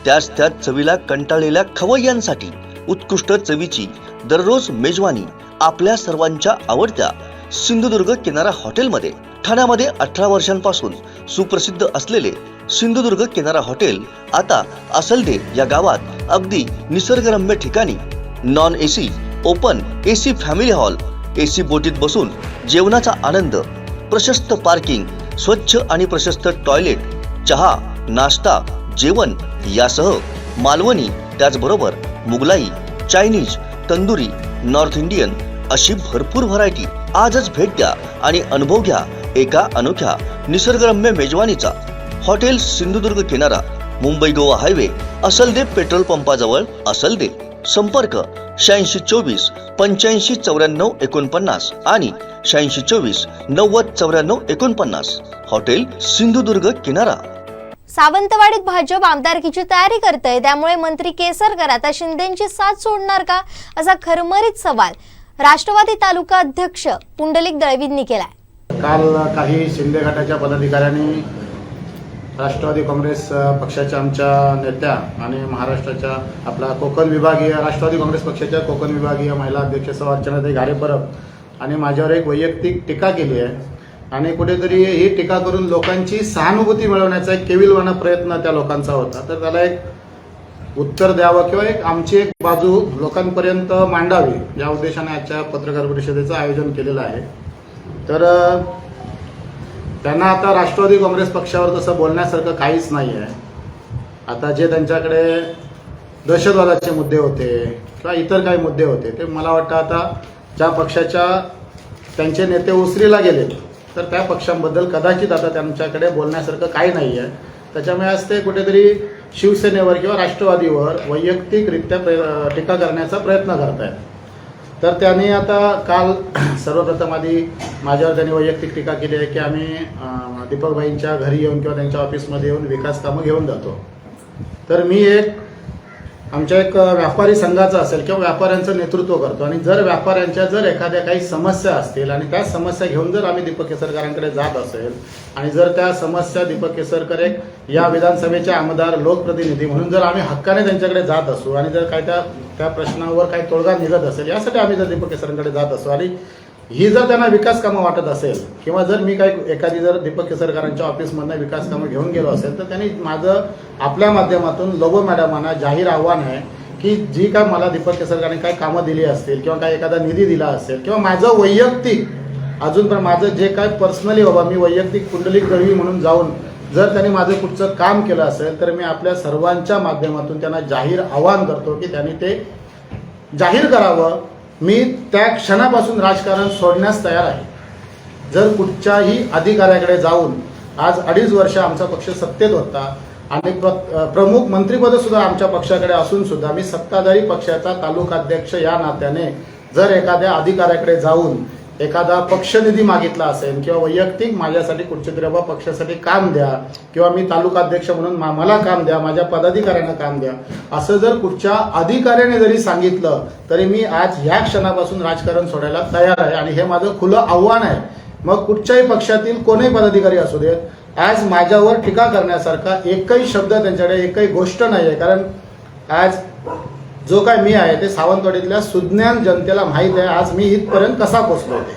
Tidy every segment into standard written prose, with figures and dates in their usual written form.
त्याच चवीला कंटाळलेल्या खवय्यांसाठी उत्कृष्ट चवीची दररोज मेजवानी आपल्या सर्वांच्या आवडत्या सिंधुदुर्ग किनारा हॉटेलमध्ये। ठाण्यामध्ये 18 वर्षांपासून सुप्रसिद्ध असलेले सिंधुदुर्ग किनारा हॉटेल आता असलदे या गावात अगदी निसर्गरम्य ठिकाणी non AC, open AC family hall, AC बोटीत बसून जेवणाचा आनंद, प्रशस्त पार्किंग, स्वच्छ आणि प्रशस्त टॉयलेट, चहा, नाश्ता, जेवण यासह मालवणी त्याचबरोबर Mughlai, Chinese, tandoori, north Indian अशी भरपूर व्हरायटी। आजच भेट द्या आणि अनुभव घ्या एका अनोख्या निसर्गरम्य मेजवानीचा। हॉटेल सिंधुदुर्ग किनारा, मुंबई गोवा हायवे, असलदे पेट्रोल पंपाजवळ, असलदे। संपर्क 8624 85 94 49 आणि 8624 90 94 49। हॉटेल सिंधुदुर्ग किनारा। सावंतवाडीत भाजप आमदारकीची तयारी करतंय, त्यामुळे मंत्री केसरकर आता शिंदेंची साथ सोडणार का, असा खरमरीत सवाल राष्ट्रवादी तालुका अध्यक्ष पुंडलिक दळवींनी केलाय। काल काही शिंदे गटाच्या पदाधिकाऱ्यांनी राष्ट्रवादी काँग्रेस पक्षाच्या आमच्या नेत्या आणि महाराष्ट्राच्या आपला कोकण विभागीय राष्ट्रवादी काँग्रेस पक्षाच्या कोकण विभागीय महिला अध्यक्ष सौ अर्चनाताई घारेपरब आणि माझ्यावर एक वैयक्तिक टीका केली आहे आणि कुठेतरी ही टीका करून लोकांची सहानुभूती मिळवण्याचा एक केविलवाणा प्रयत्न त्या लोकांचा होता। तर त्याला एक उत्तर द्यावं किंवा आमची एक बाजू लोकांपर्यंत मांडावी या उद्देशाने आजच्या पत्रकार परिषदेचं आयोजन केलेलं आहे। तर त्यांना आता राष्ट्रवादी काँग्रेस पक्षावर तसं बोलण्यासारखं काहीच नाही आहे। आता जे त्यांच्याकडे दहशतवादाचे मुद्दे होते किंवा इतर काही मुद्दे होते ते मला वाटतं आता ज्या पक्षाच्या त्यांचे नेते उसरीला गेले तर त्या पक्षांबद्दल कदाचित आता त्यांच्याकडे बोलण्यासारखं काही नाही आहे। त्याच्यामुळे आज ते कुठेतरी शिवसेनेवर किंवा राष्ट्रवादीवर वैयक्तिकरित्या टीका करण्याचा प्रयत्न करत आहेत। तर त्यांनी आता काल सर्वप्रथम आधी माझ्यावर त्यांनी वैयक्तिक टीका केली आहे की आम्ही दीपकभाईंच्या घरी येऊन किंवा त्यांच्या ऑफिसमध्ये येऊन विकास कामं घेऊन जातो। तर मी आमच्या एक व्यापारी संघाचा असेल किंवा व्यापाऱ्यांचं नेतृत्व करतो आणि जर व्यापाऱ्यांच्या जर एखाद्या काही समस्या असतील आणि त्या समस्या घेऊन जर आम्ही दीपक केसरकरांकडे जात असेल आणि जर त्या समस्या दीपक केसरकर एक या विधानसभेचे आमदार लोकप्रतिनिधी म्हणून जर आम्ही हक्काने त्यांच्याकडे जात असू आणि जर काही त्या प्रश्नावर काही तोडगा निघत असेल यासाठी आम्ही जर दीपक केसरकरांकडे जात असू आणि ही जर त्यांना विकास कामं वाटत असेल किंवा जर मी काही एखादी जर दीपक केसरकरांच्या ऑफिसमधनं विकास कामं घेऊन गेलो असेल तर त्यांनी माझं आपल्या माध्यमातून लोबो मॅडमांना जाहीर आव्हान आहे की जी काय मला दीपक केसरकरांनी काही कामं दिली असतील किंवा काही एखादा निधी दिला असेल किंवा माझं वैयक्तिक अजून पण माझं जे काय पर्सनली बाबा मी वैयक्तिक पुंडलिक दळवी म्हणून जाऊन जर त्यांनी माझं कुठचं काम केलं असेल तर मी आपल्या सर्वांच्या माध्यमातून त्यांना जाहीर आवाहन करतो की त्यांनी ते जाहीर करावं। मी त्या क्षणापासून राजकारण सोडण्यास तयार आहे। जर कुठच्याही अधिकाऱ्याकडे जाऊन आज 2.5 वर्ष आमचा पक्ष सत्तेत होता आणि प्रमुख मंत्रिपद सुद्धा आमच्या पक्षाकडे असून सुद्धा मी सत्ताधारी पक्षाचा तालुकाध्यक्ष या नात्याने जर एखाद्या अधिकाऱ्याकडे जाऊन एखादा पक्षनिधी मागितला असेल किंवा वैयक्तिक माझ्यासाठी कुठच्या तरी बाबा पक्षासाठी काम द्या किंवा मी तालुकाध्यक्ष म्हणून मला काम द्या, माझ्या पदाधिकाऱ्यांना काम द्या, असं जर कुठच्या अधिकाऱ्याने जरी सांगितलं तरी मी आज ह्या क्षणापासून राजकारण सोडायला तयार आहे आणि हे माझं खुलं आव्हान आहे। मग कुठच्याही पक्षातील कोणीही पदाधिकारी असू देत, आज माझ्यावर टीका करण्यासारखा एकही शब्द त्यांच्याकडे एकही गोष्ट नाही आहे। कारण आज जो काय मी आहे ते सावंतवाडीतल्या सुज्ञान जनतेला माहीत आहे आज मी इथपर्यंत कसा पोचलो ते।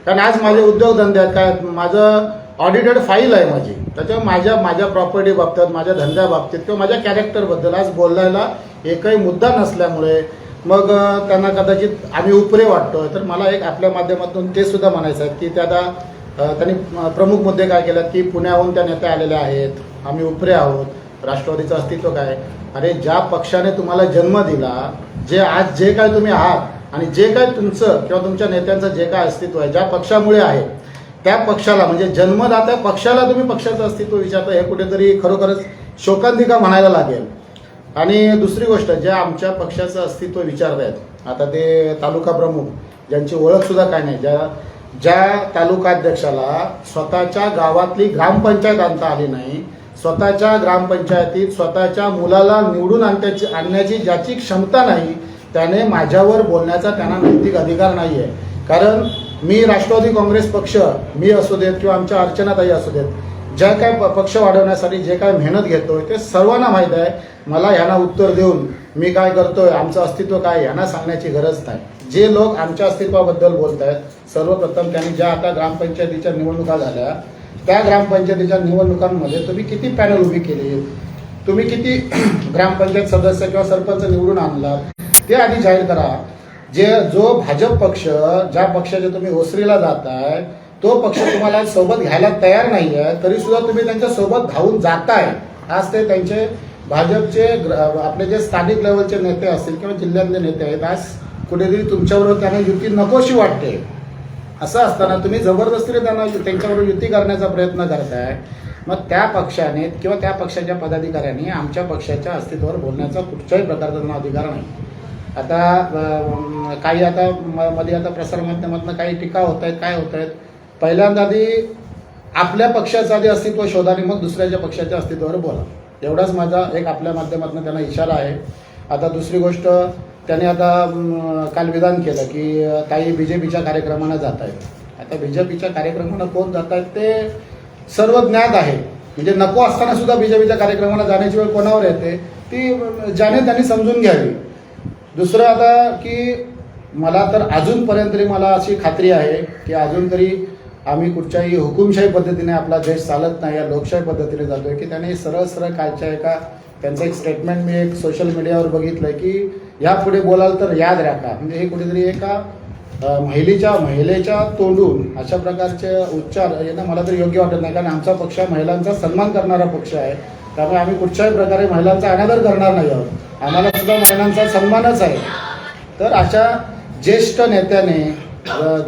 कारण आज माझे उद्योगधंदे आहेत, काय माझं ऑडिटेड फाईल आहे माझी, त्याच्यामुळे माझ्या प्रॉपर्टी बाबतीत, माझ्या धंद्या बाबतीत किंवा माझ्या कॅरेक्टरबद्दल आज बोलायला एकही मुद्दा नसल्यामुळे मग त्यांना कदाचित आम्ही उपरे वाटतोय। तर मला एक आपल्या माध्यमातून ते सुद्धा म्हणायचं आहे की त्यांनी प्रमुख मुद्दे काय केलेत की पुण्याहून त्या नेत्या आलेल्या आहेत, आम्ही उपरे आहोत, राष्ट्रवादीचं अस्तित्व काय। अरे ज्या पक्षाने तुम्हाला जन्म दिला, जे काय तुम्ही आहात आणि जे काय तुमचं किंवा तुमच्या नेत्यांचं जे काय अस्तित्व आहे, ज्या पक्षामुळे आहे त्या पक्षाला म्हणजे जन्मदात्या पक्षाला तुम्ही पक्षाचं अस्तित्व विचारता, हे कुठेतरी खरोखरच शोकांतिका म्हणायला लागेल। आणि दुसरी गोष्ट, ज्या आमच्या पक्षाचं अस्तित्व विचारतायत आता ते तालुका प्रमुख ज्यांची ओळख सुद्धा काय नाही, ज्या तालुकाध्यक्षाला स्वतःच्या गावातली ग्रामपंचायत आणता आली नाही, स्वतःच्या ग्रामपंचायतीत स्वतःच्या मुलाला निवडून आणण्याची ज्याची क्षमता नाही, त्याने माझ्यावर बोलण्याचा त्यांना नैतिक अधिकार नाही आहे। कारण मी राष्ट्रवादी काँग्रेस पक्ष, मी असू देत किंवा आमच्या अर्चनाताई असू देत, ज्या काय पक्ष वाढवण्यासाठी जे काय मेहनत घेतोय ते सर्वांना माहीत आहे. मला ह्यांना उत्तर देऊन मी काय करतोय, आमचं अस्तित्व काय, ह्यांना सांगण्याची गरज नाही. जे लोक आमच्या अस्तित्वाबद्दल बोलत आहेत, सर्वप्रथम त्यांनी ज्या आता ग्रामपंचायतीच्या निवडणुका झाल्या, त्या ग्रामपंचायतीच्या निवडणुकांमध्ये तुम्ही किती पॅनल उभी केली, तुम्ही किती ग्रामपंचायत सदस्य किंवा सरपंच निवडून आणलात, ते आधी जाहीर करा. जो भाजप पक्ष, ज्या पक्षाच्या तुम्ही ओसरीला जाताय, तो पक्ष तुम्हाला सोबत घ्यायला तयार नाही आहे, तरी सुद्धा तुम्ही त्यांच्या सोबत धावून जाताय. आज ते त्यांचे भाजपचे आपले जे स्थानिक लेवलचे नेते असतील किंवा जिल्ह्यातले नेते आहेत, आज कुठेतरी तुमच्याबरोबर त्यांना युती नकोशी वाटते. असं असताना तुम्ही जबरदस्तीने त्यांच्याबरोबर युती करण्याचा प्रयत्न करताय. मग त्या पक्षाने किंवा त्या पक्षाच्या पदाधिकाऱ्यांनी आमच्या पक्षाच्या अस्तित्वावर बोलण्याचा कुठच्याही प्रकारचा त्यांना अधिकार नाही. आता काही आता मध्ये आता प्रसारमाध्यमातून काही टीका होत आहेत, काय होत आहेत. पहिल्यांदा आधी आपल्या पक्षाचं आधी अस्तित्व शोधा आणि मग दुसऱ्याच्या पक्षाच्या अस्तित्वावर बोला. एवढाच माझा एक आपल्या माध्यमातून त्यांना इशारा आहे. आता दुसरी गोष्ट, त्याने आता काल विधान केलं की काही बीजेपीच्या कार्यक्रमांना जात आहेत. आता बीजेपीच्या कार्यक्रमांना कोण जात आहेत ते सर्व ज्ञात आहे. म्हणजे नको असताना सुद्धा बीजेपीच्या कार्यक्रमाला जाण्याची वेळ कोणावर येते ती ज्याने त्यांनी समजून घ्यावी. दुसरं आता की मला तर अजूनपर्यंत तरी मला अशी खात्री आहे की अजून तरी आम्ही कुठच्याही हुकुमशाही पद्धतीने आपला देश चालत नाही, या लोकशाही पद्धतीने जातोय. की त्याने सरळ सरळ कालच्या त्यांचं एक स्टेटमेंट मी एक सोशल मीडियावर बघितलंय की यापुढे बोलाल तर याद राखा. म्हणजे हे कुठेतरी एका महिलेच्या तोंडून अशा प्रकारचे उच्चार येणं मला तर योग्य वाटत नाही. कारण आमचा पक्ष महिलांचा सन्मान करणारा पक्ष आहे. त्यामुळे आम्ही कुठच्याही प्रकारे महिलांचा अनादर करणार नाही आहोत. आम्हाला सुद्धा महिलांचा सन्मानच आहे. तर अशा ज्येष्ठ नेत्याने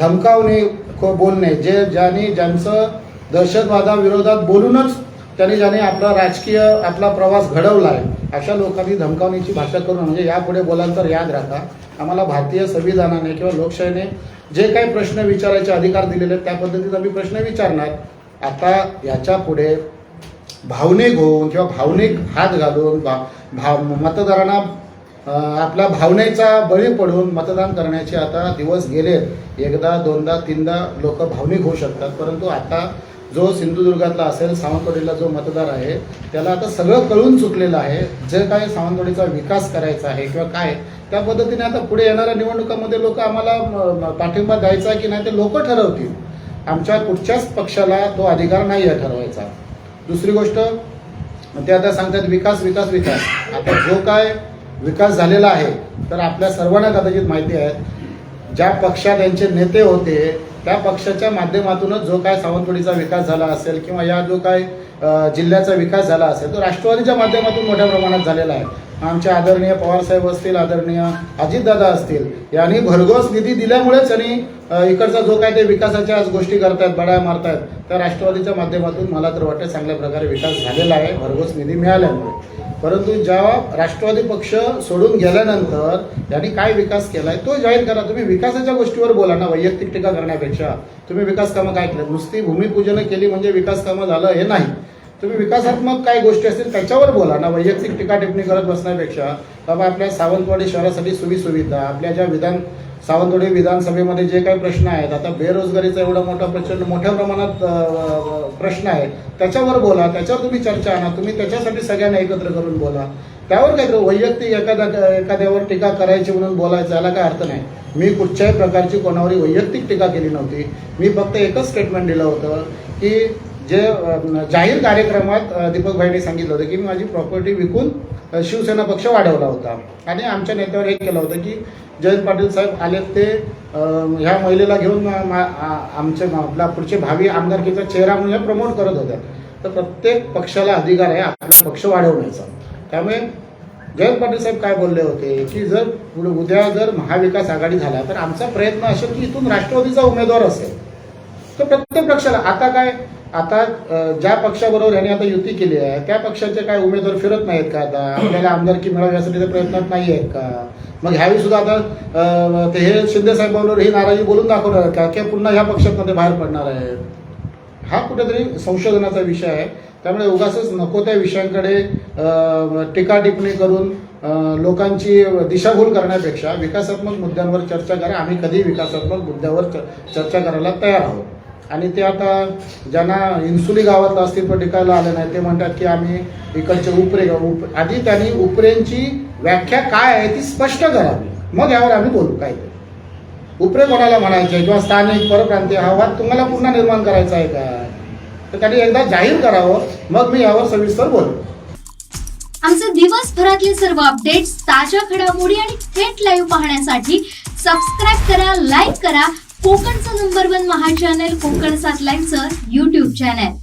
धमकावणे बोलणे, ज्यांचं दहशतवादाविरोधात बोलूनच ज्याने आपला राजकीय आपला प्रवास घडवला आहे, अशा लोकांनी धमकावण्याची भाषा करून म्हणजे यापुढे बोलाल तर याद राखा. आम्हाला भारतीय संविधानाने किंवा लोकशाहीने जे काही प्रश्न विचारायचे अधिकार दिलेले आहेत त्या पद्धतीत आम्ही प्रश्न विचारणार. आता याच्या पुढे भावनिक होऊन किंवा भावनिक हात घालून मतदारांना आपल्या भावनेचा बळी पडून मतदान करण्याचे आता दिवस गेलेत. एकदा दोनदा तीनदा लोक भावनिक होऊ शकतात, परंतु आता जो सिंधुदुर्गातला असेल, सावंतवाडीला जो मतदार आहे, त्याला आता सगळं कळून चुकलेलं आहे. जे काय सावंतवाडीचा विकास करायचा आहे किंवा काय, त्या पद्धतीने आता पुढे येणाऱ्या निवडणुकांमध्ये लोक आम्हाला पाठिंबा द्यायचा की नाही ते लोक ठरवतील. आमच्या कुठच्याच पक्षाला तो अधिकार नाही आहे ठरवायचा. दुसरी गोष्ट, ते आता सांगतात विकास विकास विकास. आता जो काय विकास झालेला आहे तर आपल्या सर्वांना कदाचित माहिती आहे, ज्या पक्षात त्यांचे नेते होते त्या पक्षाच्या माध्यमातूनच जो काय सावंतवाडीचा विकास झाला असेल किंवा या जो काय जिल्ह्याचा विकास झाला असेल तो राष्ट्रवादीच्या माध्यमातून मोठ्या प्रमाणात झालेला आहे. आमचे आदरणीय पवारसाहेब असतील, आदरणीय अजितदादा असतील, यांनी भरघोस निधी दिल्यामुळेच यांनी इकडचा जो काय ते विकासाच्या आज गोष्टी करतायत, बडाया मारतायत, त्या राष्ट्रवादीच्या माध्यमातून मला तर वाटतं चांगल्या प्रकारे विकास झालेला आहे भरघोस निधी मिळाल्यामुळे. परंतु जेव्हा राष्ट्रवादी पक्ष सोडून गेल्यानंतर यांनी काय विकास केलाय तो जाहीर करा. तुम्ही विकासाच्या गोष्टीवर बोला ना, वैयक्तिक टीका करण्यापेक्षा. तुम्ही विकास कामं काय केलं, नुसती भूमिपूजन केली म्हणजे विकास कामं झालं हे नाही. तुम्ही विकासात्मक काय गोष्टी असतील त्याच्यावर बोला ना, वैयक्तिक टीका टिप्पणी करत बसण्यापेक्षा. बाबा आपल्या सावंतवाडी शहरासाठी सुविधा, आपल्या ज्या सावंतवाडी विधानसभेमध्ये जे काही प्रश्न आहेत, आता बेरोजगारीचा एवढा प्रचंड मोठ्या प्रमाणात प्रश्न आहे, त्याच्यावर बोला, त्याच्यावर तुम्ही चर्चा आणा. तुम्ही त्याच्यासाठी सगळ्यांना एकत्र करून बोला. त्यावर काय वैयक्तिक एखाद्यावर टीका करायची म्हणून बोलायचं याला काय अर्थ नाही. मी कुठच्याही प्रकारची कोणावर वैयक्तिक टीका केली नव्हती. मी फक्त एकच स्टेटमेंट दिलं होतं की जे जाहीर कार्यक्रमात दीपकभाईंनी सांगितलं होतं की मी माझी प्रॉपर्टी विकून शिवसेना पक्ष वाढवला होता आणि आमच्या नेत्यावर हे केलं होतं की जयंत पाटील साहेब आले ते ह्या महिलेला घेऊन आपला पुढचे भावी आमदारकीचा चेहरा म्हणून प्रमोट करत होत्या. तर प्रत्येक पक्षाला अधिकार आहे आपला पक्ष वाढवण्याचा. त्यामुळे जयंत पाटील साहेब काय बोलले होते की जर उद्या जर महाविकास आघाडी झाला तर आमचा प्रयत्न असेल की इथून राष्ट्रवादीचा उमेदवार असेल. तर प्रत्येक पक्षाला आता ज्या पक्षाबरोबर यांनी आता युती केली आहे त्या पक्षाचे काय उमेदवार फिरत नाहीत का, आता आपल्याला आमदारकी मिळावी यासाठी ते प्रयत्नात नाही आहेत का. मग ह्यावेळी सुद्धा आता ते हे शिंदे साहेबांवर ही नाराजी बोलून दाखवणार का की पुन्हा ह्या पक्षात ते बाहेर पडणार आहेत. हा कुठेतरी संशोधनाचा विषय आहे. त्यामुळे उगाचच नको त्या विषयांकडे टीका टिप्पणी करून लोकांची दिशाभूल करण्यापेक्षा विकासात्मक मुद्द्यांवर चर्चा करा. आम्ही कधी विकासात्मक मुद्द्यावर चर्चा करायला तयार आहोत. आणि ते आता ज्यांना इन्सुली गावातलं अस्तित्व टिकायला आलं नाही ते म्हणतात की आम्ही इकडचे उपरे आधी त्यांनी उपरेंची व्याख्या काय आहे ती स्पष्ट करावी, मग यावर आम्ही बोलू. काय ते उपरे कोणाला म्हणायचे किंवा स्थानिक परप्रांतीय हा वाद तुम्हाला पुन्हा निर्माण करायचा आहे का, तर त्यांनी एकदा जाहीर करावं, मग मी यावर सविस्तर बोलू. आमचे दिवसभरातले सर्व अपडेट्स, ताज्या घडामोडी आणि थेट लाईव्ह पाहण्यासाठी सबस्क्राईब करा, लाईक करा कोकणचं नंबर 1 महा चॅनल कोकण 7 लाईव्हचं YouTube चॅनल.